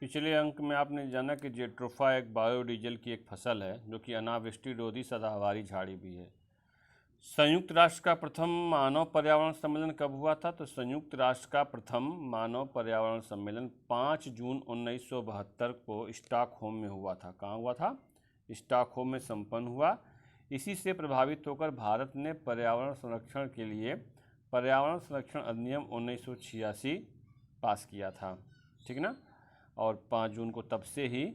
पिछले अंक में आपने जाना कि जेट्रोफा एक बायोडीजल की एक फसल है जो कि अनावृष्टि रोधी सदाबहारी झाड़ी भी है। संयुक्त राष्ट्र का प्रथम मानव पर्यावरण सम्मेलन कब हुआ था? तो संयुक्त राष्ट्र का प्रथम मानव पर्यावरण सम्मेलन 5 जून 1972 को स्टॉकहोम में हुआ था। कहाँ हुआ था? स्टॉकहोम में संपन्न हुआ। इसी से प्रभावित होकर भारत ने पर्यावरण संरक्षण के लिए पर्यावरण संरक्षण अधिनियम 1986 पास किया था। ठीक ना? और 5 जून को तब से ही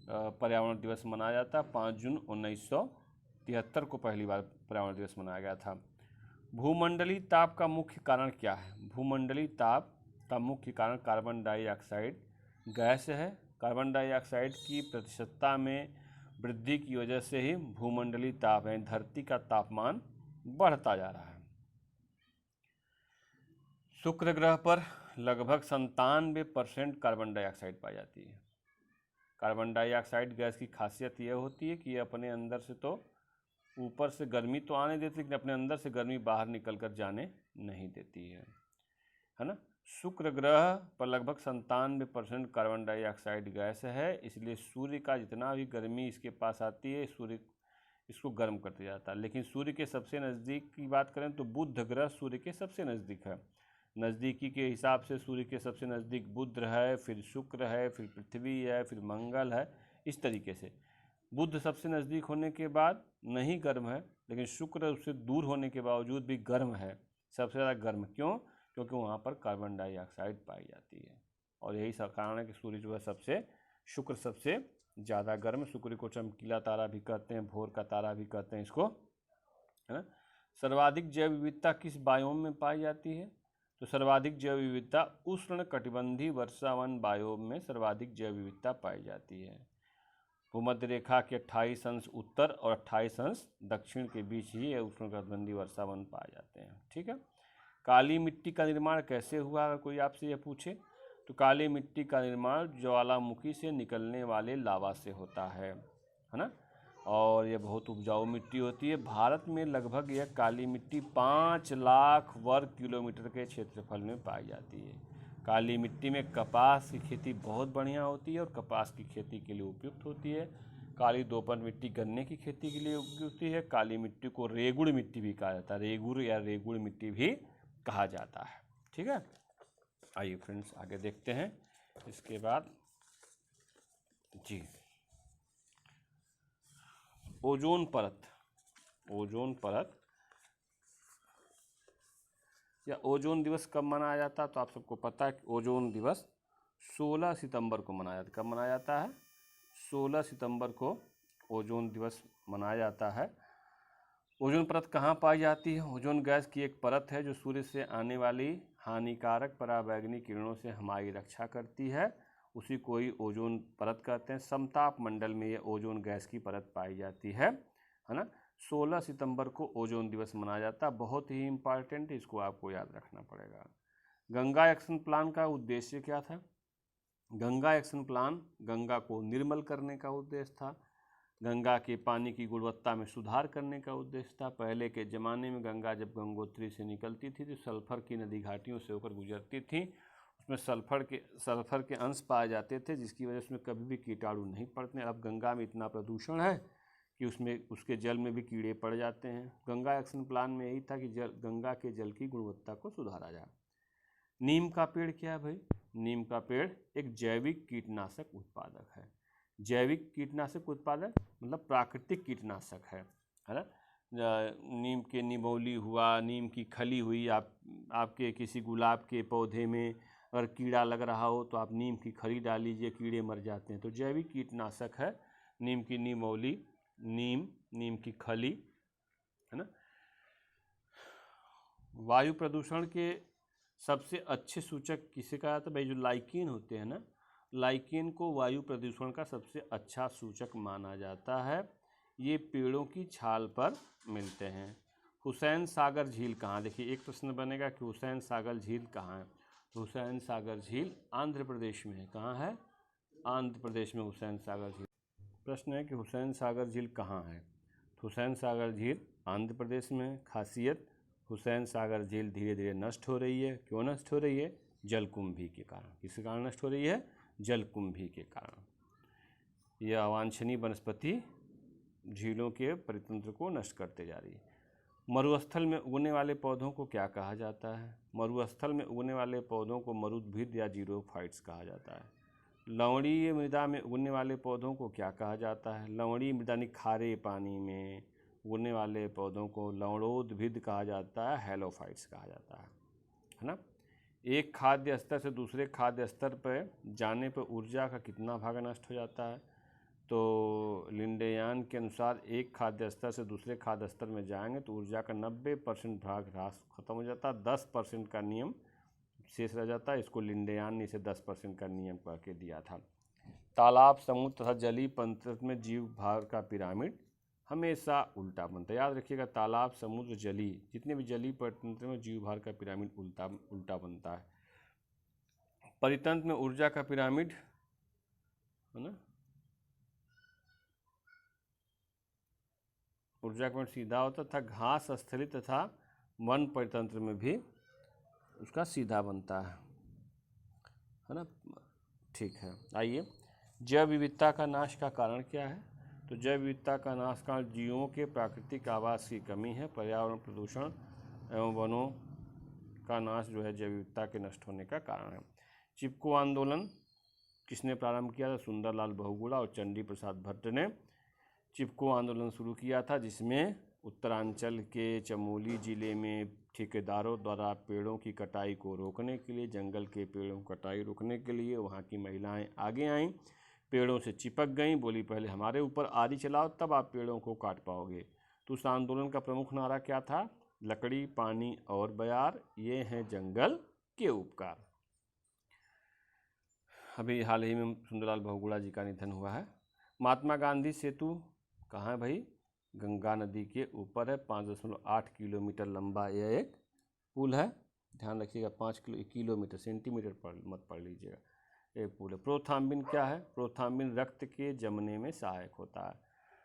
पर्यावरण दिवस मनाया जाता है। 5 जून 1973 को पहली बार पर्यावरण दिवस मनाया गया था। भूमंडलीय ताप का मुख्य कारण क्या है? भूमंडलीय ताप का मुख्य कारण कार्बन डाइऑक्साइड गैस है। कार्बन डाइऑक्साइड की प्रतिशतता में वृद्धि की वजह से ही भूमंडलीय ताप है, धरती का तापमान बढ़ता जा रहा है। शुक्र ग्रह पर लगभग 97% कार्बन डाइऑक्साइड पाई जाती है। कार्बन डाइऑक्साइड गैस की खासियत यह होती है कि ये अपने अंदर से तो ऊपर से गर्मी तो आने देती है लेकिन अपने अंदर से गर्मी बाहर निकल कर जाने नहीं देती है ना। शुक्र ग्रह पर लगभग 97% कार्बन डाइऑक्साइड गैस है, इसलिए सूर्य का जितना भी गर्मी इसके पास आती है सूर्य इसको गर्म करते जाता है। लेकिन सूर्य के सबसे नज़दीक की बात करें तो बुध ग्रह सूर्य के सबसे नज़दीक है। नज़दीकी के हिसाब से सूर्य के सबसे नज़दीक बुध है, फिर शुक्र है, फिर पृथ्वी है, फिर मंगल है। इस तरीके से बुध सबसे नज़दीक होने के बाद नहीं गर्म है, लेकिन शुक्र उससे दूर होने के बावजूद भी गर्म है, सबसे ज़्यादा गर्म। क्यों? क्योंकि वहाँ पर कार्बन डाइऑक्साइड पाई जाती है। और यही कारण है कि सूर्य जो है शुक्र सबसे ज़्यादा गर्म। शुक्र को चमकीला तारा भी कहते हैं, भोर का तारा भी कहते हैं इसको, है ना। सर्वाधिक जैव विविधता किस बायोम में पाई जाती है? तो सर्वाधिक जैव विविधता उष्ण कटिबंधीय वर्षावन बायोम में सर्वाधिक जैव विविधता पाई जाती है। भूमध्य रेखा के 28 अंश उत्तर और 28 अंश दक्षिण के बीच ही उष्ण कटिबंधीय वर्षावन पाए जाते हैं। ठीक है। काली मिट्टी का निर्माण कैसे हुआ? अगर कोई आपसे यह पूछे तो काली मिट्टी का निर्माण ज्वालामुखी से निकलने वाले लावा से होता है ना। और यह बहुत उपजाऊ मिट्टी होती है। भारत में लगभग यह काली मिट्टी 5 लाख वर्ग किलोमीटर के क्षेत्रफल में पाई जाती है। काली मिट्टी में कपास की खेती बहुत बढ़िया होती है और कपास की खेती के लिए उपयुक्त होती है। काली दोपन मिट्टी गन्ने की खेती के लिए उपयुक्त होती है। काली मिट्टी को रेगुड़ मिट्टी भी कहा जाता है, रेगुड़ या रेगुड़ मिट्टी भी कहा जाता है। ठीक है। आइए फ्रेंड्स आगे देखते हैं। इसके बाद जी ओजोन परत, ओजोन परत या ओजोन दिवस कब मनाया जाता है? तो आप सबको पता है कि ओजोन दिवस 16 सितंबर को मनाया जाता है। कब मनाया जाता है? 16 सितंबर को ओजोन दिवस मनाया जाता है। ओजोन परत कहाँ पाई जाती है? ओजोन गैस की एक परत है जो सूर्य से आने वाली हानिकारक पराबैंगनी किरणों से हमारी रक्षा करती है, उसी को ही ओजोन परत कहते हैं। समताप मंडल में ये ओजोन गैस की परत पाई जाती है ना। 16 सितंबर को ओजोन दिवस मनाया जाता है, बहुत ही इम्पॉर्टेंट, इसको आपको याद रखना पड़ेगा। गंगा एक्शन प्लान का उद्देश्य क्या था? गंगा एक्शन प्लान गंगा को निर्मल करने का उद्देश्य था, गंगा के पानी की गुणवत्ता में सुधार करने का उद्देश्य था। पहले के ज़माने में गंगा जब गंगोत्री से निकलती थी तो सल्फर की नदी घाटियों से होकर गुजरती थी, उसमें सल्फर के अंश पाए जाते थे, जिसकी वजह से उसमें कभी भी कीटाणु नहीं पड़ते। अब गंगा में इतना प्रदूषण है कि उसके जल में भी कीड़े पड़ जाते हैं। गंगा एक्शन प्लान में यही था कि गंगा के जल की गुणवत्ता को सुधारा जाए। नीम का पेड़ क्या है भाई? नीम का पेड़ एक जैविक कीटनाशक उत्पादक है। जैविक कीटनाशक उत्पादक मतलब प्राकृतिक कीटनाशक है ना। नीम के निमौली हुआ, नीम की खली हुई, आपके किसी गुलाब के पौधे में अगर कीड़ा लग रहा हो तो आप नीम की खली डाल लीजिए, कीड़े मर जाते हैं। तो जैविक कीटनाशक है नीम की निमौली, नीम की खली, है ना। वायु प्रदूषण के सबसे अच्छे सूचक किसे कहा जाता है? भाई जो लाइकेन होते हैं ना, लाइकेन को वायु प्रदूषण का सबसे अच्छा सूचक माना जाता है। ये पेड़ों की छाल पर मिलते हैं। हुसैन सागर झील कहाँ? देखिए एक प्रश्न बनेगा कि हुसैन सागर झील कहाँ है? तो हुसैन सागर झील आंध्र प्रदेश में है। कहाँ है? आंध्र प्रदेश में हुसैन सागर झील। प्रश्न है कि हुसैन सागर झील कहाँ है? तो हुसैन सागर झील आंध्र प्रदेश में। खासियत, हुसैन सागर झील धीरे धीरे नष्ट हो रही है। क्यों नष्ट हो रही है? जलकुंभी के कारण। किसके कारण नष्ट हो रही है? जलकुंभी के कारण। यह अवांछनीय वनस्पति झीलों के परितंत्र को नष्ट करते जा रही है। मरुस्थल में उगने वाले पौधों को क्या कहा जाता है? मरुस्थल में उगने वाले पौधों को मरुद्भिद या जीरोफाइट्स कहा जाता है। लवणीय मृदा में उगने वाले पौधों को क्या कहा जाता है? लवणीय मृदा यानी खारे पानी में उगने वाले पौधों को लवणोद्भिद कहा जाता है, हैलोफाइट्स कहा जाता है ना। एक खाद्य स्तर से दूसरे खाद्य स्तर पर जाने पर ऊर्जा का कितना भाग नष्ट हो जाता है? तो लिंडेयान के अनुसार एक खाद्य स्तर से दूसरे खाद्य स्तर में जाएंगे तो ऊर्जा का 90% भाग ह्रास खत्म हो जाता है, 10% का नियम शेष रह जाता है। इसको लिंडेयान ने इसे 10% का नियम कह के दिया था। तालाब, समुद्र तथा जलीय परितंत्र में जीव भार का पिरामिड हमेशा उल्टा बनता है। याद रखिएगा, तालाब, समुद्र, जलीय, जितने भी जलीय परितंत्र में जीव भार का पिरामिड उल्टा बनता है। परितंत्र में ऊर्जा का पिरामिड है ना, ऊर्जा का सीधा होता था। घास स्थली तथा वन परितंत्र में भी उसका सीधा बनता है ना। ठीक है, आइए, जैव विविधता का नाश का कारण क्या है? तो जैव विविधता का नाश का जीवों के प्राकृतिक आवास की कमी है। पर्यावरण प्रदूषण एवं वनों का नाश जो है जैव विविधता के नष्ट होने का कारण है। चिपको आंदोलन किसने प्रारंभ किया था? सुंदरलाल बहुगुणा और चंडी प्रसाद भट्ट ने चिपको आंदोलन शुरू किया था, जिसमें उत्तरांचल के चमोली जिले में ठेकेदारों द्वारा पेड़ों की कटाई को रोकने के लिए, जंगल के पेड़ों की कटाई रोकने के लिए वहाँ की महिलाएं आगे आईं, पेड़ों से चिपक गईं, बोली पहले हमारे ऊपर आदि चलाओ तब आप पेड़ों को काट पाओगे। तो उस आंदोलन का प्रमुख नारा क्या था? लकड़ी, पानी और बयार, ये हैं जंगल के उपकार। अभी हाल ही में सुंदरलाल बहुगुणा जी का निधन हुआ है। महात्मा गांधी सेतु कहाँ है भाई? गंगा नदी के ऊपर है। 5.8 किलोमीटर लंबा यह एक पुल है। ध्यान रखिएगा, 5 किलोमीटर, सेंटीमीटर पर मत पढ़ लीजिएगा, एक पुल है। प्रोथाम्बिन क्या है? प्रोथाम्बिन रक्त के जमने में सहायक होता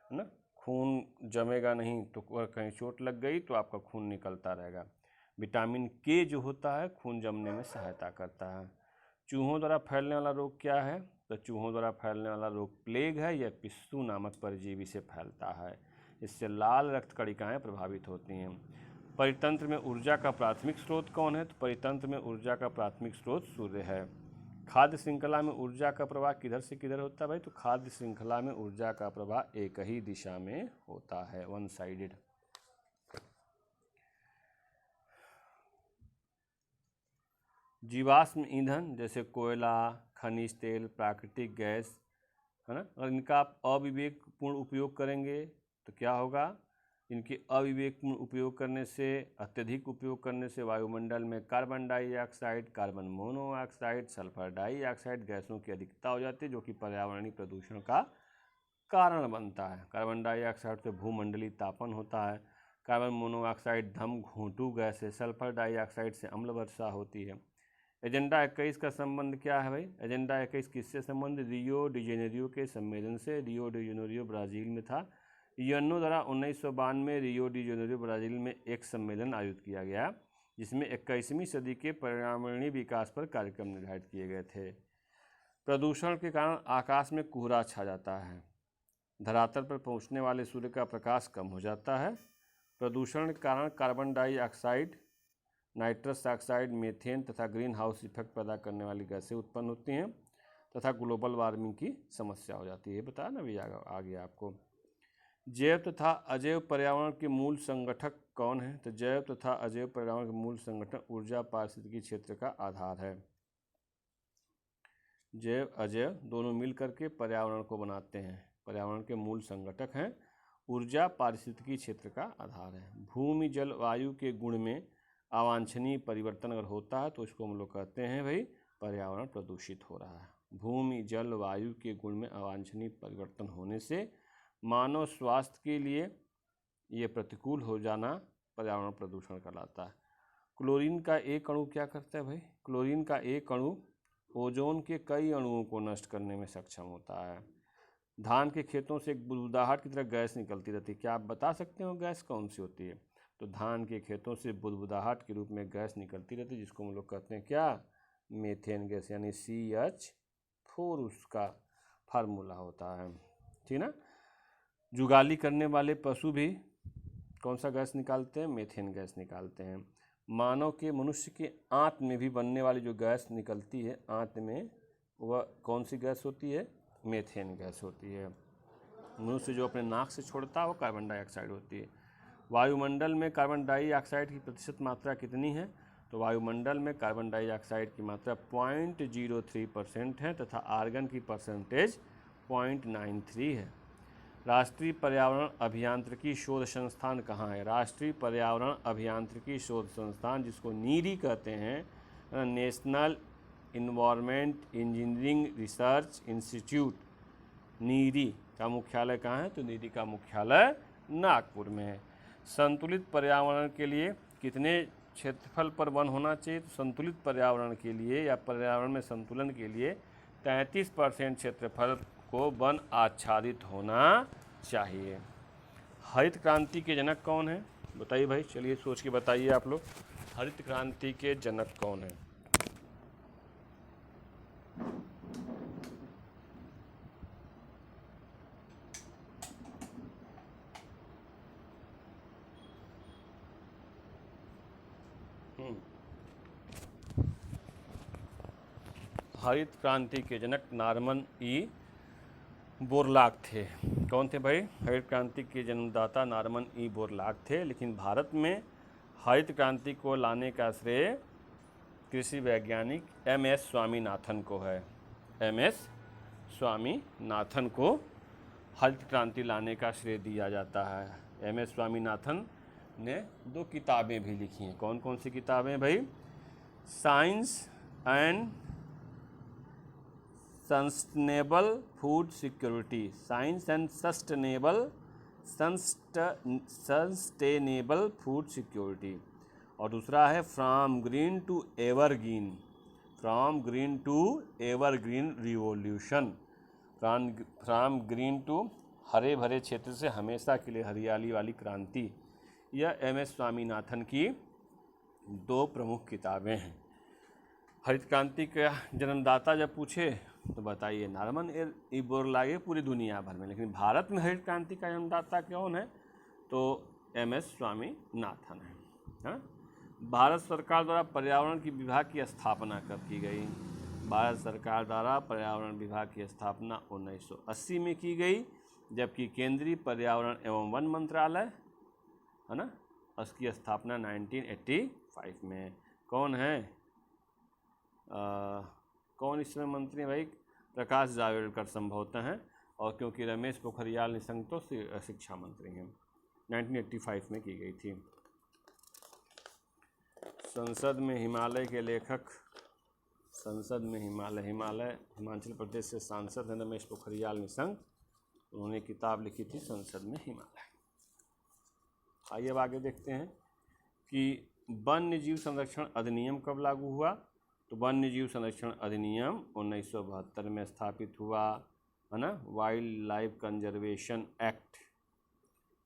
है ना। खून जमेगा नहीं तो कहीं चोट लग गई तो आपका खून निकलता रहेगा। विटामिन के जो होता है खून जमने में सहायता करता है। चूहों द्वारा फैलने वाला रोग क्या है? तो चूहों द्वारा फैलने वाला रोग प्लेग है। यह पिस्सू नामक परजीवी से फैलता है। इससे लाल रक्त कणिकाएं प्रभावित होती हैं। परितंत्र में ऊर्जा का प्राथमिक स्रोत कौन है? तो परितंत्र में ऊर्जा का प्राथमिक स्रोत सूर्य है। खाद्य श्रृंखला में ऊर्जा का प्रवाह किधर से किधर होता है भाई? तो खाद्य श्रृंखला में ऊर्जा का प्रवाह एक ही दिशा में होता है, वन साइडेड। जीवाश्म ईंधन जैसे कोयला, खनिज तेल, प्राकृतिक गैस है ना, अगर इनका आप अविवेकपूर्ण उपयोग करेंगे तो क्या होगा? इनके अविवेकपूर्ण उपयोग करने से, अत्यधिक उपयोग करने से वायुमंडल में carbon dioxide, carbon monoxide, sulphur dioxide गैसों की अधिकता हो जाती है, जो कि पर्यावरणीय प्रदूषण का कारण बनता है। कार्बन डाइऑक्साइड से भूमंडलीय तापन होता है। कार्बन मोनोऑक्साइड धम घोंटू गैस है। सल्फर डाइऑक्साइड से अम्ल वर्षा होती है। एजेंडा 21 का संबंध क्या है भाई? एजेंडा 21 किससे संबंध? रियो डी जेनेरियो के सम्मेलन से। रियो डी जेनेरियो ब्राज़ील में था। यूएनओ द्वारा 1992 में रियो डी जेनेरियो ब्राज़ील में एक सम्मेलन आयोजित किया गया, जिसमें 21वीं सदी के पर्यावरणीय विकास पर कार्यक्रम निर्धारित किए गए थे। प्रदूषण के कारण आकाश में कोहरा छा जाता है। धरातल पर पहुंचने वाले सूर्य का प्रकाश कम हो जाता है। प्रदूषण के कारण carbon dioxide, nitrous oxide, methane तथा ग्रीन हाउस इफेक्ट पैदा करने वाली गैसें उत्पन्न होती हैं तथा ग्लोबल वार्मिंग की समस्या हो जाती है। बताया ना अभी आगे आपको। जैव तथा अजैव पर्यावरण के मूल संगठक कौन है? तो जैव तथा अजैव पर्यावरण के मूल संगठक ऊर्जा पारिस्थितिकी क्षेत्र का आधार है। जैव अजैव दोनों मिल करके पर्यावरण को बनाते हैं। पर्यावरण के मूल संगठक हैं। ऊर्जा पारिस्थितिकी क्षेत्र का आधार है। भूमि जल वायु के गुण में अवांछनीय परिवर्तन अगर होता है तो इसको हम लोग कहते हैं भाई पर्यावरण प्रदूषित हो रहा है। भूमि जल वायु के गुण में अवांछनीय परिवर्तन होने से मानव स्वास्थ्य के लिए ये प्रतिकूल हो जाना पर्यावरण प्रदूषण कहलाता है। क्लोरीन का एक अणु क्या करता है भाई? क्लोरीन का एक अणु ओजोन के कई अणुओं को नष्ट करने में सक्षम होता है। धान के खेतों से एक बुदबुदाहट की तरह गैस निकलती रहती है। क्या आप बता सकते हो गैस कौन सी होती है? तो धान के खेतों से बुदबुदाहट के रूप में गैस निकलती रहती है, जिसको हम लोग कहते हैं क्या? मीथेन गैस, यानी CH4। फोर उसका फार्मूला होता है, ठीक ना। जुगाली करने वाले पशु भी कौन सा गैस निकालते हैं? मीथेन गैस निकालते हैं। मानव के मनुष्य के आंत में भी बनने वाली जो गैस निकलती है आंत में, वह कौन सी गैस होती है? मीथेन गैस होती है। मनुष्य जो अपने नाक से छोड़ता है वो कार्बन डाइऑक्साइड होती है। वायुमंडल में कार्बन डाइऑक्साइड की प्रतिशत मात्रा कितनी है? तो वायुमंडल में कार्बन डाइऑक्साइड की मात्रा 0.03% है तथा आर्गन की परसेंटेज 0.93 है। राष्ट्रीय पर्यावरण अभियांत्रिकी शोध संस्थान कहाँ है? राष्ट्रीय पर्यावरण अभियांत्रिकी शोध संस्थान, जिसको नीरी कहते हैं, National Environment Engineering Research Institute, NEERI का मुख्यालय कहाँ है? तो नीरी का मुख्यालय नागपुर में है। संतुलित पर्यावरण के लिए कितने क्षेत्रफल पर वन होना चाहिए? तो संतुलित पर्यावरण के लिए या पर्यावरण में संतुलन के लिए 33% क्षेत्रफल को वन आच्छादित होना चाहिए। हरित क्रांति के जनक कौन है? बताइए भाई, चलिए सोच के बताइए आप लोग, हरित क्रांति के जनक कौन है? हरित क्रांति के जनक नॉर्मन ई बोरलॉग थे। कौन थे भाई? हरित क्रांति के जन्मदाता नॉर्मन ई बोरलॉग थे। लेकिन भारत में हरित क्रांति को लाने का श्रेय कृषि वैज्ञानिक MS स्वामीनाथन को है। MS स्वामीनाथन को हरित क्रांति लाने का श्रेय दिया जाता है। MS स्वामीनाथन ने 2 किताबें भी लिखी हैं। कौन कौन सी किताबें भाई? Science and sustainable food security, science and sustainable food security, और दूसरा है from green to evergreen, from green to evergreen revolution, from green to हरे भरे क्षेत्र से हमेशा के लिए हरियाली वाली क्रांति। यह MS स्वामीनाथन की 2 प्रमुख किताबें हैं। हरित क्रांति का जन्मदाता जब पूछे तो बताइए नॉर्मन ई बोरलॉग पूरी दुनिया भर में, लेकिन भारत में हरित क्रांति का जन्मदाता कौन है? तो MS स्वामीनाथन है। हाँ? भारत सरकार द्वारा पर्यावरण की विभाग की स्थापना कब की गई? भारत सरकार द्वारा पर्यावरण विभाग की स्थापना 1980 में की गई, जबकि केंद्रीय पर्यावरण एवं वन मंत्रालय है ना, उसकी स्थापना 1985 में। कौन है? कौन इस समय मंत्री हैं भाई? प्रकाश जावड़ेकर संभवतः हैं, और क्योंकि रमेश पोखरियाल निशंक तो शिक्षा मंत्री हैं। 1985 में की गई थी। संसद में हिमालय के लेखक, संसद में हिमाचल प्रदेश से सांसद हैं रमेश पोखरियाल निशंक। उन्होंने किताब लिखी थी संसद में हिमालय। आइए अब आगे देखते हैं कि वन्य जीव संरक्षण अधिनियम कब लागू हुआ? तो वन्य जीव संरक्षण अधिनियम 1972 में स्थापित हुआ, है ना। Wild life conservation act.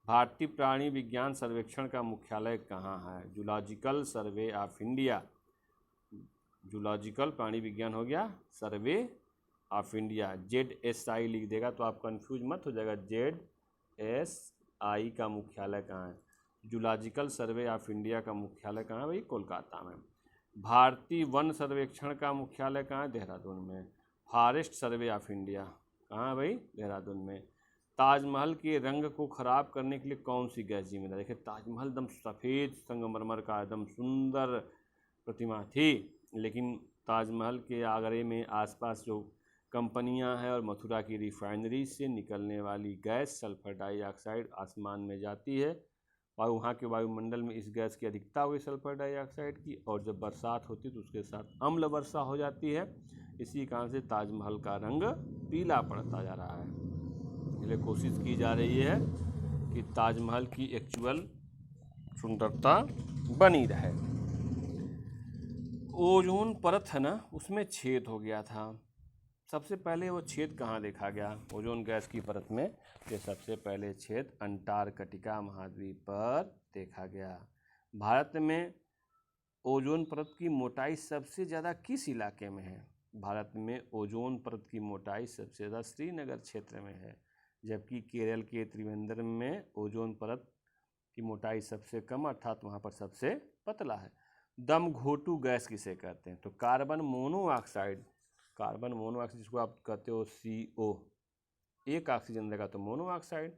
भारतीय प्राणी विज्ञान सर्वेक्षण का मुख्यालय कहाँ है? Zoological survey of India, zoological प्राणी विज्ञान हो गया, सर्वे ऑफ इंडिया, ZSI लिख देगा तो आप कंफ्यूज मत हो जाएगा। ZSI का मुख्यालय कहाँ है? जूलॉजिकल सर्वे ऑफ इंडिया का मुख्यालय कहाँ है भाई? कोलकाता में। भारतीय वन सर्वेक्षण का मुख्यालय कहाँ है? देहरादून में। फॉरेस्ट सर्वे ऑफ इंडिया कहाँ है भाई? देहरादून में। ताजमहल के रंग को खराब करने के लिए कौन सी गैस जिम्मेदार? देखिए ताजमहल एकदम सफ़ेद संगमरमर का एकदम सुंदर प्रतिमा थी, लेकिन ताजमहल के आगरे में आसपास जो कंपनियां हैं और मथुरा की रिफाइनरी से निकलने वाली गैस सल्फर डाइऑक्साइड आसमान में जाती है, और वहाँ के वायुमंडल में इस गैस की अधिकता हुई सल्फर डाइऑक्साइड की, और जब बरसात होती है तो उसके साथ अम्ल वर्षा हो जाती है। इसी कारण से ताजमहल का रंग पीला पड़ता जा रहा है। इसलिए कोशिश की जा रही है कि ताजमहल की एक्चुअल सुंदरता बनी रहे। ओजोन परत है ना, उसमें छेद हो गया था। सबसे पहले वो छेद कहाँ देखा गया ओजोन गैस की परत में? ये सबसे पहले छेद अंटार्कटिका महाद्वीप पर देखा गया। भारत में ओजोन परत की मोटाई सबसे ज़्यादा किस इलाके में है? भारत में ओजोन परत की मोटाई सबसे ज़्यादा श्रीनगर क्षेत्र में है, जबकि केरल के त्रिवेंद्रम में ओजोन परत की मोटाई सबसे कम अर्थात वहाँ पर सबसे पतला है। दम घोटू गैस किसे कहते हैं? तो कार्बन मोनोऑक्साइड जिसको आप कहते हो CO, एक ऑक्सीजन रहेगा तो मोनोऑक्साइड,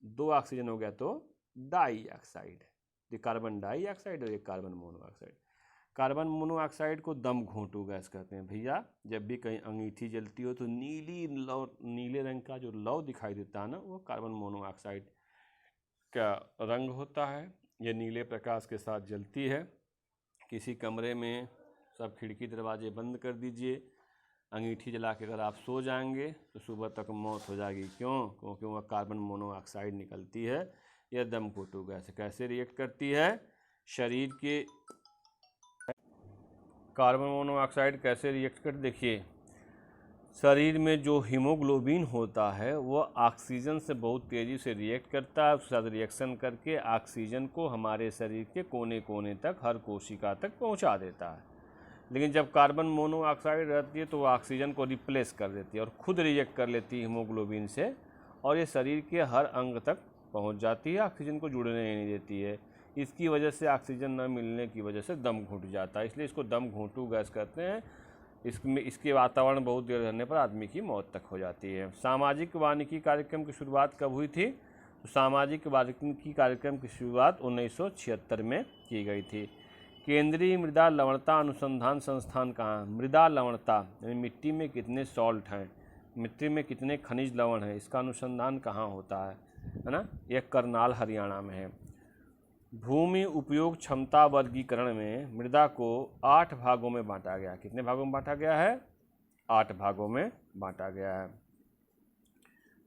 दो ऑक्सीजन हो गया तो डाई ऑक्साइड। ये कार्बन डाइऑक्साइड और ये कार्बन मोनोऑक्साइड। कार्बन मोनोऑक्साइड को दम घोंटू गैस कहते हैं। भैया जब भी कहीं अंगीठी जलती हो तो नीले रंग का जो लौ दिखाई देता है ना, वो कार्बन मोनोऑक्साइड का रंग होता है। ये नीले प्रकाश के साथ जलती है। किसी कमरे में सब खिड़की दरवाजे बंद कर दीजिए, अंगीठी जला के अगर आप सो जाएंगे तो सुबह तक मौत हो जाएगी। क्यों? क्योंकि वह कार्बन मोनोऑक्साइड निकलती है। यह दम घोटू गैस कैसे रिएक्ट करती है? शरीर के कार्बन मोनोऑक्साइड कैसे रिएक्ट कर, देखिए शरीर में जो हीमोग्लोबिन होता है वह ऑक्सीजन से बहुत तेज़ी से रिएक्ट करता है। उसके साथ रिएक्शन करके ऑक्सीजन को हमारे शरीर के कोने कोने तक, हर कोशिका तक पहुंचा देता है। लेकिन जब कार्बन मोनोऑक्साइड रहती है तो वो ऑक्सीजन को रिप्लेस कर देती है और खुद रिएक्ट कर लेती है हीमोग्लोबिन से, और ये शरीर के हर अंग तक पहुंच जाती है, ऑक्सीजन को जुड़ने ही नहीं देती है। इसकी वजह से ऑक्सीजन न मिलने की वजह से दम घुट जाता है, इसलिए इसको दम घोंटू गैस कहते हैं। इसके वातावरण बहुत देर रहने पर आदमी की मौत तक हो जाती है। सामाजिक वानिकी कार्यक्रम की शुरुआत कब हुई थी? तो सामाजिक वानिकी कार्यक्रम की शुरुआत 1976 में की गई थी। केंद्रीय मृदा लवणता अनुसंधान संस्थान कहाँ है? मृदा लवणता यानी मिट्टी में कितने सॉल्ट हैं, मिट्टी में कितने खनिज लवण हैं, इसका अनुसंधान कहाँ होता है ना? यह करनाल हरियाणा में है। भूमि उपयोग क्षमता वर्गीकरण में मृदा को 8 भागों में बांटा गया। कितने भागों में बांटा गया है? 8 भागों में बांटा गया है।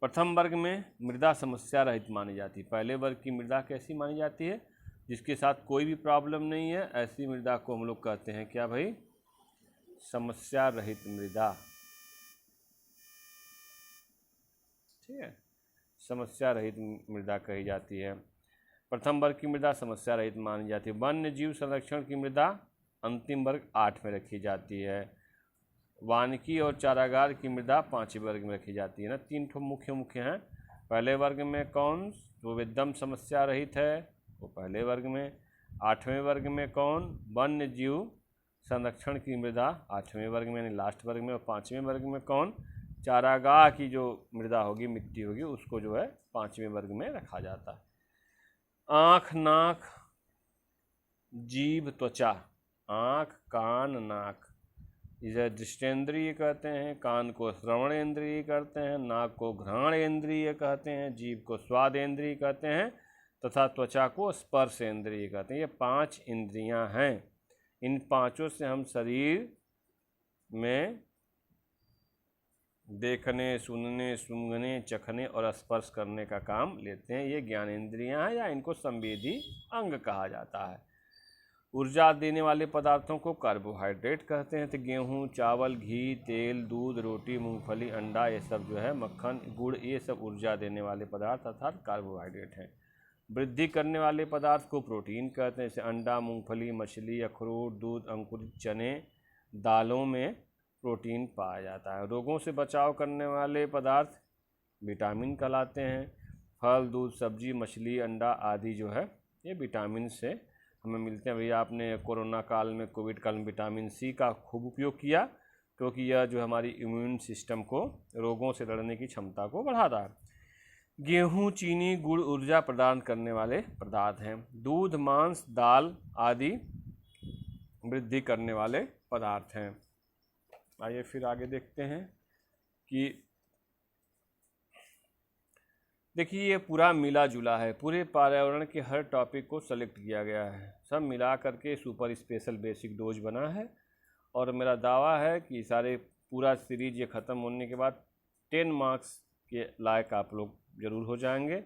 प्रथम वर्ग में मृदा समस्या रहित मानी जाती है। पहले वर्ग की मृदा कैसी मानी जाती है? जिसके साथ कोई भी प्रॉब्लम नहीं है, ऐसी मृदा को हम लोग कहते हैं क्या भाई? समस्या रहित मृदा। ठीक है, समस्या रहित मृदा कही जाती है। प्रथम वर्ग की मृदा समस्या रहित मानी जाती है। वन्य जीव संरक्षण की मृदा अंतिम वर्ग 8 में रखी जाती है। वानिकी और चारागार की मृदा 5वें वर्ग में रखी जाती है ना। 3 ठो मुख्य हैं। पहले वर्ग में कौन? जो एकदम समस्या रहित है वो पहले वर्ग में। 8वें वर्ग में कौन? वन्य जीव संरक्षण की मृदा 8वें वर्ग में यानी लास्ट वर्ग में। और 5वें वर्ग में कौन? चारागाह की जो मृदा होगी, मिट्टी होगी, उसको जो है 5वें वर्ग में रखा जाता है। आँख, नाक, जीभ, त्वचा। आँख, कान, नाक इसे दृष्टेंद्रिय कहते हैं, कान को श्रवणेंद्रिय कहते हैं, नाक को घ्राणेंद्रिय कहते हैं, जीभ को स्वादेंद्रिय कहते हैं तथा त्वचा को स्पर्शेंद्रिय कहते हैं। ये 5 इंद्रियां हैं। इन 5 से हम शरीर में देखने, सुनने, सूंघने, चखने और स्पर्श करने का काम लेते हैं। ये ज्ञानेंद्रियां हैं या इनको संवेदी अंग कहा जाता है। ऊर्जा देने वाले पदार्थों को कार्बोहाइड्रेट कहते हैं। तो गेहूँ, चावल, घी, तेल, दूध, रोटी, मूंगफली, अंडा, ये सब जो है, मक्खन, गुड़, ये सब ऊर्जा देने वाले पदार्थ अर्थात कार्बोहाइड्रेट हैं। वृद्धि करने वाले पदार्थ को प्रोटीन कहते हैं। जैसे अंडा, मूंगफली, मछली, अखरोट, दूध, अंकुरित चने, दालों में प्रोटीन पाया जाता है। रोगों से बचाव करने वाले पदार्थ विटामिन कहलाते हैं। फल, दूध, सब्जी, मछली, अंडा आदि जो है ये विटामिन से हमें मिलते हैं। भैया आपने कोरोना काल में, कोविड काल में विटामिन C का खूब उपयोग किया, क्योंकि यह जो हमारी इम्यून सिस्टम को, रोगों से लड़ने की क्षमता को बढ़ाता है। गेहूँ, चीनी, गुड़ ऊर्जा प्रदान करने वाले पदार्थ हैं। दूध, मांस, दाल आदि वृद्धि करने वाले पदार्थ हैं। आइए फिर आगे देखते हैं कि देखिए ये पूरा मिला जुला है। पूरे पर्यावरण के हर टॉपिक को सेलेक्ट किया गया है, सब मिला करके सुपर स्पेशल बेसिक डोज बना है। और मेरा दावा है कि सारे पूरा सीरीज ये ख़त्म होने के बाद 10 मार्क्स के लायक आप लोग ज़रूर हो जाएंगे।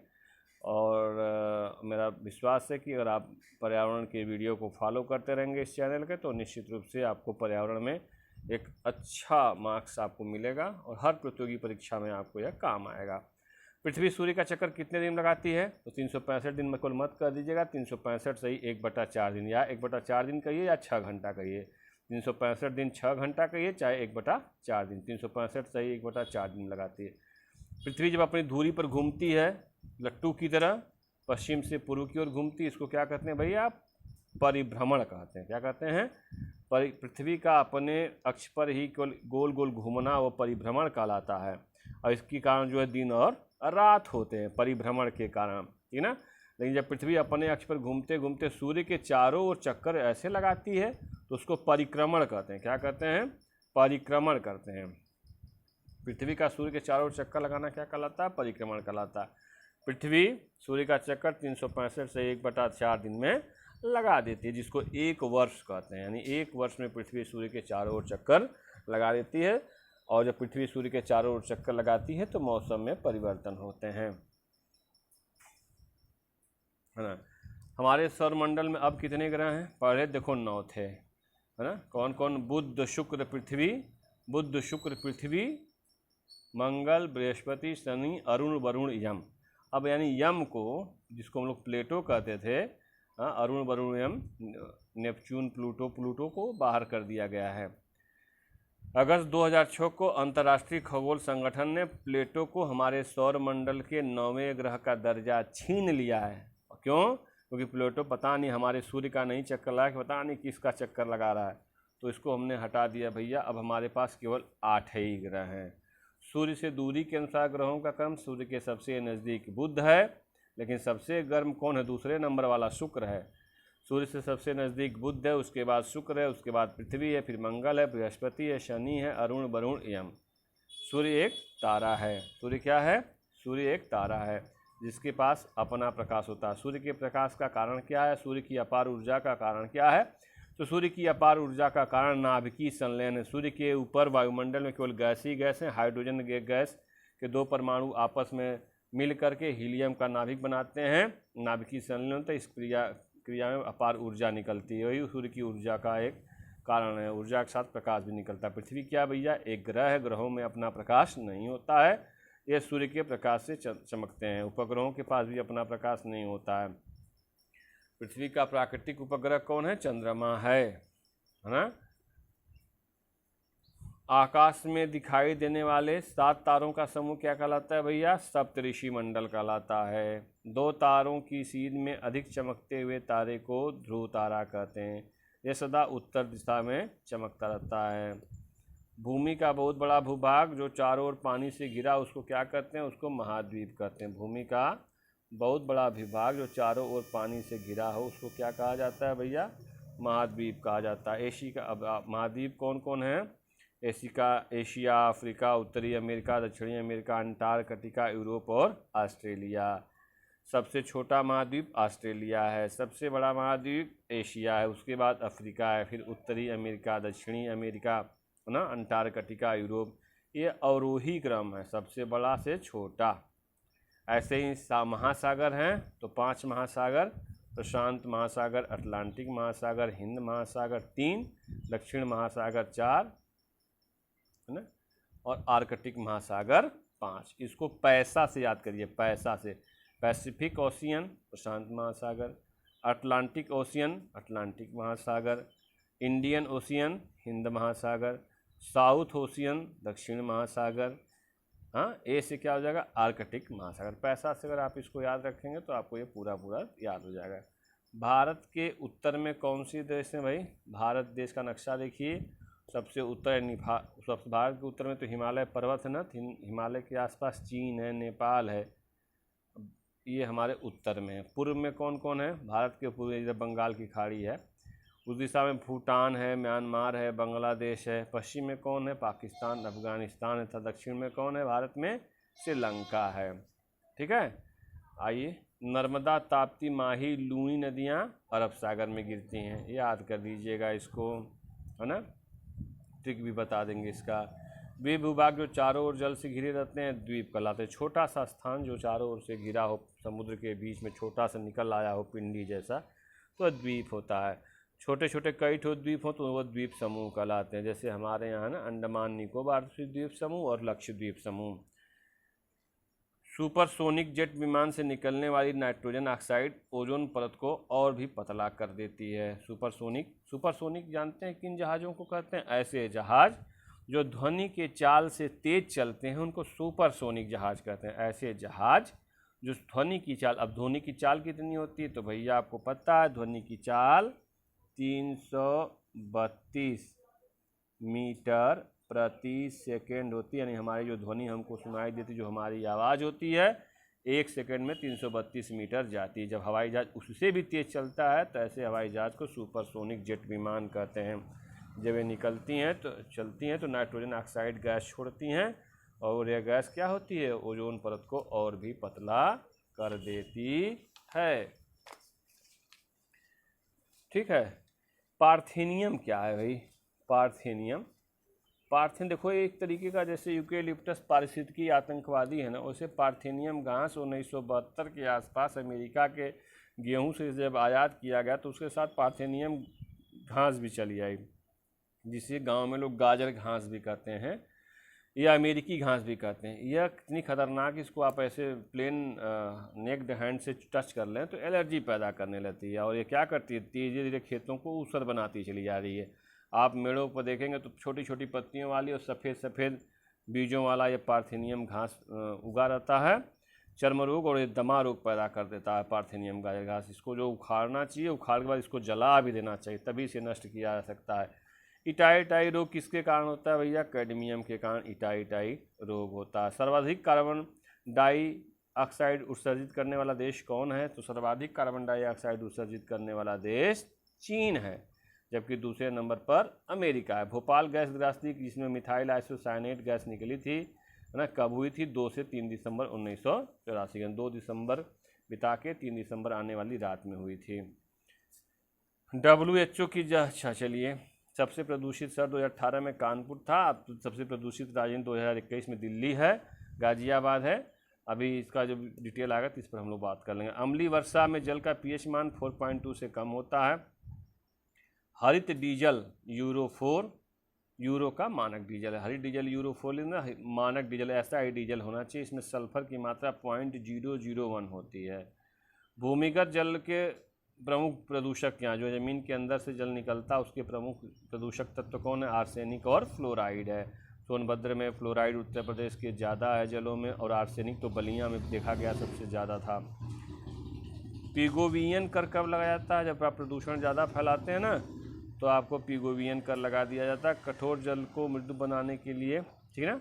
और मेरा विश्वास है कि अगर आप पर्यावरण के वीडियो को फॉलो करते रहेंगे इस चैनल के, तो निश्चित रूप से आपको पर्यावरण में एक अच्छा मार्क्स आपको मिलेगा और हर प्रतियोगी परीक्षा में आपको यह काम आएगा। पृथ्वी सूर्य का चक्कर कितने दिन लगाती है? तो 365 दिन में मत कर दीजिएगा, 365 सही 1/4 दिन, या 1/4 दिन कहिए या 6 घंटा कहिए। 365 दिन 6 घंटा कहिए चाहे 1/4 दिन, 365 सही 1/4 दिन लगाती है। पृथ्वी जब अपनी धुरी पर घूमती है लट्टू की तरह पश्चिम से पूर्व की ओर घूमती है, इसको क्या कहते हैं भैया? परिभ्रमण कहते हैं। क्या कहते हैं? पृथ्वी का अपने अक्ष पर ही गोल गोल घूमना वो परिभ्रमण कहलाता है, और इसके कारण जो है दिन और रात होते हैं परिभ्रमण के कारण, ठीक ना। लेकिन जब पृथ्वी अपने अक्ष पर घूमते घूमते सूर्य के चारों ओर चक्कर ऐसे लगाती है तो उसको परिक्रमण कहते हैं। क्या कहते हैं? परिक्रमण करते हैं। पृथ्वी का सूर्य के चारों ओर चक्कर लगाना क्या कहलाता है? परिक्रमण कहलाता है। पृथ्वी सूर्य का चक्कर 365 से 1/4 दिन में लगा देती है, जिसको 1 वर्ष कहते हैं। यानी 1 वर्ष में पृथ्वी सूर्य के चारों ओर चक्कर लगा देती है, और जब पृथ्वी सूर्य के चारों ओर चक्कर लगाती है तो मौसम में परिवर्तन होते हैं, है ना। हमारे सौरमंडल में अब कितने ग्रह हैं? पहले देखो 9 थे, है ना। कौन कौन? बुध शुक्र पृथ्वी, मंगल बृहस्पति शनि अरुण वरुण यम। अब यानी यम को, जिसको हम लोग प्लेटो कहते थे, अरुण वरुण यम, नेपच्यून प्लूटो को बाहर कर दिया गया है। अगस्त 2006 को अंतर्राष्ट्रीय खगोल संगठन ने प्लेटो को हमारे सौरमंडल के 9वें ग्रह का दर्जा छीन लिया है। क्यों? क्योंकि प्लेटो पता नहीं हमारे सूर्य का नहीं चक्कर लगा, पता नहीं किसका चक्कर लगा रहा है, तो इसको हमने हटा दिया भैया। अब हमारे पास केवल 8 ही ग्रह हैं। सूर्य से दूरी के अनुसार ग्रहों का क्रम, सूर्य के सबसे नज़दीक बुध है, लेकिन सबसे गर्म कौन है? दूसरे नंबर वाला शुक्र है। सूर्य से सबसे नज़दीक बुध है, उसके बाद शुक्र है, उसके बाद पृथ्वी है, फिर मंगल है, बृहस्पति है, शनि है, अरुण वरुण यम। सूर्य एक तारा है। सूर्य क्या है? सूर्य एक तारा है जिसके पास अपना प्रकाश होता है। सूर्य के प्रकाश का कारण क्या है? सूर्य की अपार ऊर्जा का कारण क्या है? तो सूर्य की अपार ऊर्जा का कारण नाभिकीय संलयन है। सूर्य के ऊपर वायुमंडल में केवल गैस ही गैस है। हाइड्रोजन गैस के 2 परमाणु आपस में मिल करके हीलियम का नाभिक बनाते हैं, नाभिकीय संलयन होता है। इस क्रिया में अपार ऊर्जा निकलती है, वही सूर्य की ऊर्जा का एक कारण है। ऊर्जा के साथ प्रकाश भी निकलता है। पृथ्वी क्या भैया? एक ग्रह है, ग्रहों में अपना प्रकाश नहीं होता है, ये सूर्य के प्रकाश से चमकते हैं। उपग्रहों के पास भी अपना प्रकाश नहीं होता है। पृथ्वी का प्राकृतिक उपग्रह कौन है? चंद्रमा है ना। आकाश में दिखाई देने वाले 7 तारों का समूह क्या कहलाता है भैया? सप्तऋषि मंडल कहलाता है। 2 तारों की सीध में अधिक चमकते हुए तारे को ध्रुव तारा कहते हैं। यह सदा उत्तर दिशा में चमकता रहता है। भूमि का बहुत बड़ा भूभाग जो चारों ओर पानी से घिरा, उसको क्या कहते हैं? उसको महाद्वीप कहते हैं। भूमि का बहुत बड़ा भूभाग जो चारों ओर पानी से घिरा हो, उसको क्या कहा जाता है भैया? महाद्वीप कहा जाता है। एशिया महाद्वीप कौन कौन है? एशिया, अफ्रीका, उत्तरी अमेरिका, दक्षिणी अमेरिका, अंटार्कटिका, यूरोप और ऑस्ट्रेलिया। सबसे छोटा महाद्वीप ऑस्ट्रेलिया है, सबसे बड़ा महाद्वीप एशिया है, उसके बाद अफ्रीका है, फिर उत्तरी अमेरिका, दक्षिणी अमेरिका, है ना, अंटार्कटिका, यूरोप। ये अवरोही क्रम है, सबसे बड़ा से छोटा। ऐसे ही महासागर हैं तो 5 महासागर, प्रशांत महासागर, अटलांटिक महासागर, हिंद महासागर 3, दक्षिण महासागर 4, है ना, और आर्कटिक महासागर 5। इसको पैसा से याद करिए, पैसा से। पैसिफिक ओशियन प्रशांत महासागर, अटलांटिक ओशियन अटलांटिक महासागर, इंडियन ओशियन हिंद महासागर, साउथ ओशियन दक्षिण महासागर। हाँ, ए से क्या हो जाएगा? आर्कटिक महासागर। पैसा से अगर आप इसको याद रखेंगे तो आपको ये पूरा याद हो जाएगा। भारत के उत्तर में कौन सी देश है भाई? भारत देश का नक्शा देखिए, सबसे उत्तर भारत के उत्तर में तो हिमालय पर्वत है ना, हिमालय के आसपास चीन है, नेपाल है, ये हमारे उत्तर में है। पूर्व में कौन कौन है? भारत के पूर्व इधर बंगाल की खाड़ी है, उस दिशा में भूटान है, म्यांमार है, बांग्लादेश है। पश्चिम में कौन है? पाकिस्तान, अफगानिस्तान है। तथा दक्षिण में कौन है? भारत में श्रीलंका है। ठीक है, आइए। नर्मदा, ताप्ती, माही, लूनी नदियाँ अरब सागर में गिरती हैं, याद कर लीजिएगा इसको, है ना। ट्रिक भी बता देंगे इसका। द्वीप भूभाग जो चारों ओर जल से घिरे रहते हैं द्वीप कहलाते हैं। छोटा सा स्थान जो चारों ओर से घिरा हो, समुद्र के बीच में छोटा सा निकल आया हो पिंडी जैसा, तो द्वीप होता है। छोटे छोटे कई ठो द्वीप हो तो वो द्वीप समूह कहलाते हैं। जैसे हमारे यहाँ ना अंडमान निकोबार द्वीप समूह और लक्षद्वीप समूह। सुपरसोनिक जेट विमान से निकलने वाली नाइट्रोजन ऑक्साइड ओजोन परत को और भी पतला कर देती है। सुपरसोनिक जानते हैं किन जहाज़ों को कहते हैं? ऐसे जहाज़ जो ध्वनि के चाल से तेज चलते हैं उनको सुपरसोनिक जहाज़ कहते हैं। ऐसे जहाज़ जो ध्वनि की चाल, अब ध्वनि की चाल कितनी होती है तो भैया आपको पता है, ध्वनि की चाल 332 मीटर प्रति सेकेंड होती है। यानी हमारी जो ध्वनि हमको सुनाई देती, जो हमारी आवाज़ होती है, 1 सेकेंड में 332 मीटर जाती है। जब हवाई जहाज़ उससे भी तेज़ चलता है तो ऐसे हवाई जहाज़ को सुपरसोनिक जेट विमान कहते हैं। जब ये निकलती हैं तो चलती हैं तो नाइट्रोजन ऑक्साइड गैस छोड़ती हैं और यह गैस क्या होती है? ओजोन परत को और भी पतला कर देती है। ठीक है। पार्थेनियम क्या है भाई? पार्थेनियम देखो एक तरीके का, जैसे यूकेलिप्टस पारिस्थितिकी आतंकवादी है ना, वैसे पार्थेनियम घास 1972 के आसपास अमेरिका के गेहूं से जब आयात किया गया तो उसके साथ पार्थेनियम घास भी चली आई, जिसे गांव में लोग गाजर घास भी कहते हैं या अमेरिकी घास भी कहते हैं। यह कितनी खतरनाक, इसको आप ऐसे प्लेन नेक्ड हैंड से टच कर लें तो एलर्जी पैदा करने लगती है और ये क्या करती है? धीरे धीरे खेतों को ऊसर बनाती चली जा रही है। आप मेड़ों पर देखेंगे तो छोटी छोटी पत्तियों वाली और सफ़ेद सफ़ेद बीजों वाला ये पार्थेनियम घास उगा रहता है। चर्म रोग और दमा रोग पैदा कर देता है पार्थेनियम गाजर घास। इसको जो उखाड़ना चाहिए, उखाड़ के बाद इसको जला भी देना चाहिए, तभी इसे नष्ट किया जा सकता है। इटाई रोग किसके कारण होता है भैया? कैडमियम के कारण इटाई रोग होता है। सर्वाधिक कार्बन डाइऑक्साइड उत्सर्जित करने वाला देश कौन है? तो सर्वाधिक कार्बन डाइऑक्साइड उत्सर्जित करने वाला देश चीन है, जबकि दूसरे नंबर पर अमेरिका है। भोपाल गैस त्रासदी जिसमें मिथाइल आइसोसाइनेट गैस निकली थी, है ना, कब हुई थी? 2 से 3 दिसंबर 1984। 2 दिसंबर बिता के 3 दिसंबर आने वाली रात में हुई थी। WHO की अच्छा चलिए, सबसे प्रदूषित शहर 2018 में कानपुर था। अब सबसे प्रदूषित राजधानी 2021 में दिल्ली है, गाजियाबाद है। अभी इसका जो डिटेल आएगा तो इस पर हम लोग बात कर लेंगे। अम्लीय वर्षा में जल का pH मान 4.2 से कम होता है। हरित डीजल यूरो 4, यूरो का मानक डीजल है। हरित डीजल यूरो 4 लेना, मानक डीजल SI डीजल होना चाहिए। इसमें सल्फर की मात्रा 0.001 होती है। भूमिगत जल के प्रमुख प्रदूषक क्या, जो ज़मीन के अंदर से जल निकलता है उसके प्रमुख प्रदूषक तत्व कौन है? आर्सेनिक और फ्लोराइड है। सोनभद्र में फ्लोराइड उत्तर प्रदेश के ज़्यादा है जलों में, और आर्सेनिक तो बलिया में देखा गया सबसे ज़्यादा था। पिगोवियन कर कब लगाया जाता है? जब आप प्रदूषण ज़्यादा फैलाते हैं ना तो आपको पिगोवियन कर लगा दिया जाता है, कठोर जल को मृदु बनाने के लिए। ठीक है ना?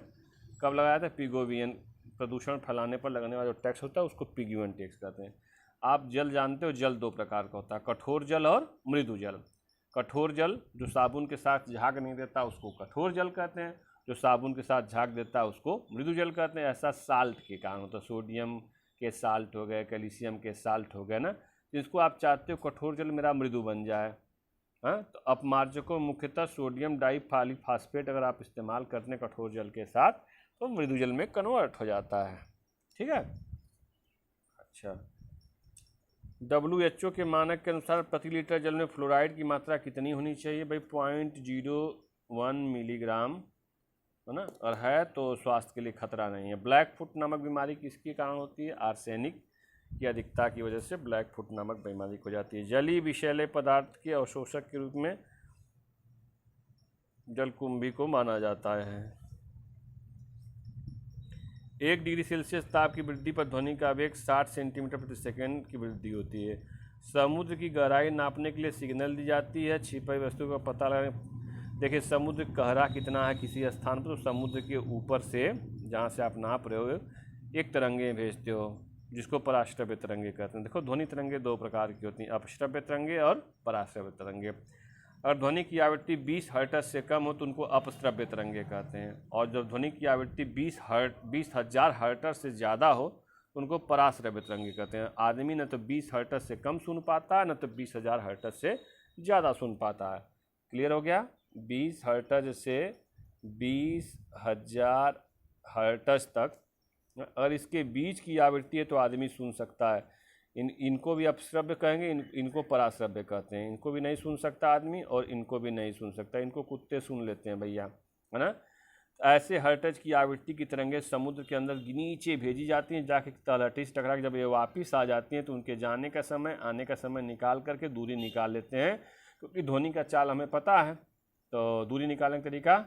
कब लगाया था? पिगोवियन। प्रदूषण फैलाने पर लगने वाला जो टैक्स होता है उसको पिगोवियन टैक्स कहते हैं। आप जल जानते हो, जल 2 प्रकार का होता है, कठोर जल और मृदु जल। कठोर जल जो साबुन के साथ झाग नहीं देता उसको कठोर जल कहते हैं, जो साबुन के साथ झाग देता है उसको मृदु जल कहते हैं। ऐसा साल्ट के कारण होता है, सोडियम के साल्ट हो गए, कैल्शियम के साल्ट हो गए ना, जिसको आप चाहते हो कठोर जल मेरा मृदु बन जाए। हाँ, तो अपमार्जकों मुख्यतः सोडियम डाइफॉस्फेट अगर आप इस्तेमाल करते हैं कठोर जल के साथ तो मृदु जल में कन्वर्ट हो जाता है। ठीक है। अच्छा, WHO के मानक के अनुसार प्रति लीटर जल में फ्लोराइड की मात्रा कितनी होनी चाहिए भाई? 0.01 मिलीग्राम, है ना, और है तो स्वास्थ्य के लिए खतरा नहीं है। ब्लैक फुट नामक बीमारी किसके कारण होती है? आर्सेनिक की अधिकता की वजह से ब्लैक फुट नामक बीमारी हो जाती है। जलीय विषैले पदार्थ के अवशोषक के रूप में जलकुंभी को माना जाता है। 1 डिग्री सेल्सियस ताप की वृद्धि पर ध्वनि का वेग 60 सेंटीमीटर प्रति सेकंड की वृद्धि होती है। समुद्र की गहराई नापने के लिए सिग्नल दी जाती है। छिपी वस्तु का पता लगाने, देखिए समुद्र गहरा कितना है किसी स्थान पर, तो समुद्र के ऊपर से जहाँ से आप नाप रहे हो एक तरंगे भेजते हो जिसको पराश्रव्य तरंगे कहते हैं। देखो ध्वनि तरंगे 2 प्रकार की होती हैं, अपश्रव्य तरंगे और पराश्रव्य तरंगे। अगर ध्वनि की आवृत्ति 20 हर्ट्ज से कम हो तो उनको अपश्रव्य तरंगे कहते हैं, और जब ध्वनि की आवृत्ति 20,000 हर्ट्ज से ज़्यादा हो तो उनको पराश्रव्य तरंगे कहते हैं। आदमी न तो 20 हर्ट्ज से कम सुन पाता है, न तो 20,000 हर्ट्ज से ज़्यादा सुन पाता है। क्लियर हो गया? 20 हर्ट्ज से 20,000 हर्ट्ज तक अगर इसके बीच की आवृत्ति है तो आदमी सुन सकता है। इनको भी अपश्रव्य कहेंगे, इनको पराश्रव्य कहते हैं। इनको भी नहीं सुन सकता आदमी और इनको भी नहीं सुन सकता, इनको कुत्ते सुन लेते हैं भैया, है ना। ऐसे हर्टज की आवृत्ति की तरंगें समुद्र के अंदर नीचे भेजी जाती हैं, जाके तलहटी से टकरा के जब ये वापस आ जाती हैं तो उनके जाने का समय आने का समय निकाल करके दूरी निकाल लेते हैं, क्योंकि ध्वनि का चाल हमें पता है। तो दूरी निकालने का तरीका,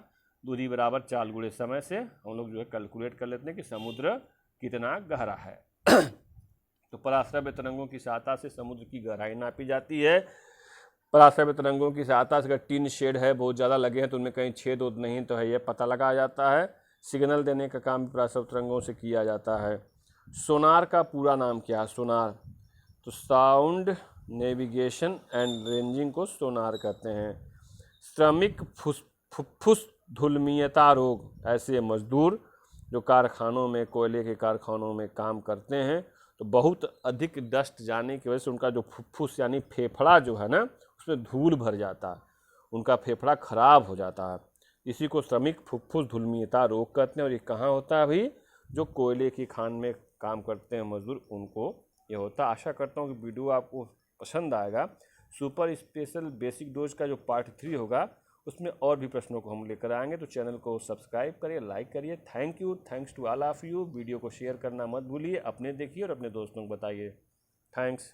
दूरी बराबर चाल गुणे समय से हम लोग जो है कैलकुलेट कर लेते हैं कि समुद्र कितना गहरा है। तो पराश्रव्य तरंगों की सहायता से समुद्र की गहराई नापी जाती है। पराश्रव्य तरंगों की सहायता से अगर टिन शेड है बहुत ज़्यादा लगे हैं तो उनमें कहीं छेद उद नहीं तो है, ये पता लगाया जाता है। सिग्नल देने का काम पराश्रव्य तरंगों से किया जाता है। सोनार का पूरा नाम क्या है? सोनार, तो साउंड नेविगेशन एंड रेंजिंग को सोनार कहते हैं। श्रमिक फुफ्फुस धूलमीयता रोग, ऐसे मजदूर जो कारखानों में, कोयले के कारखानों में काम करते हैं तो बहुत अधिक डस्ट जाने की वजह से उनका जो फुफ्फुस यानी फेफड़ा जो है ना उसमें धूल भर जाता है, उनका फेफड़ा खराब हो जाता है। इसी को श्रमिक फुफ्फुस धूलमीयता रोग कहते हैं। और ये कहाँ होता है भाई? जो कोयले की खान में काम करते हैं मजदूर, उनको ये होता है। आशा करता हूँ कि वीडियो आपको पसंद आएगा। सुपर स्पेशल बेसिक डोज का जो पार्ट 3 होगा उसमें और भी प्रश्नों को हम लेकर आएंगे। तो चैनल को सब्सक्राइब करिए, लाइक करिए। Thanks to all of you. Video को शेयर करना मत भूलिए, अपने देखिए और अपने दोस्तों को बताइए। थैंक्स।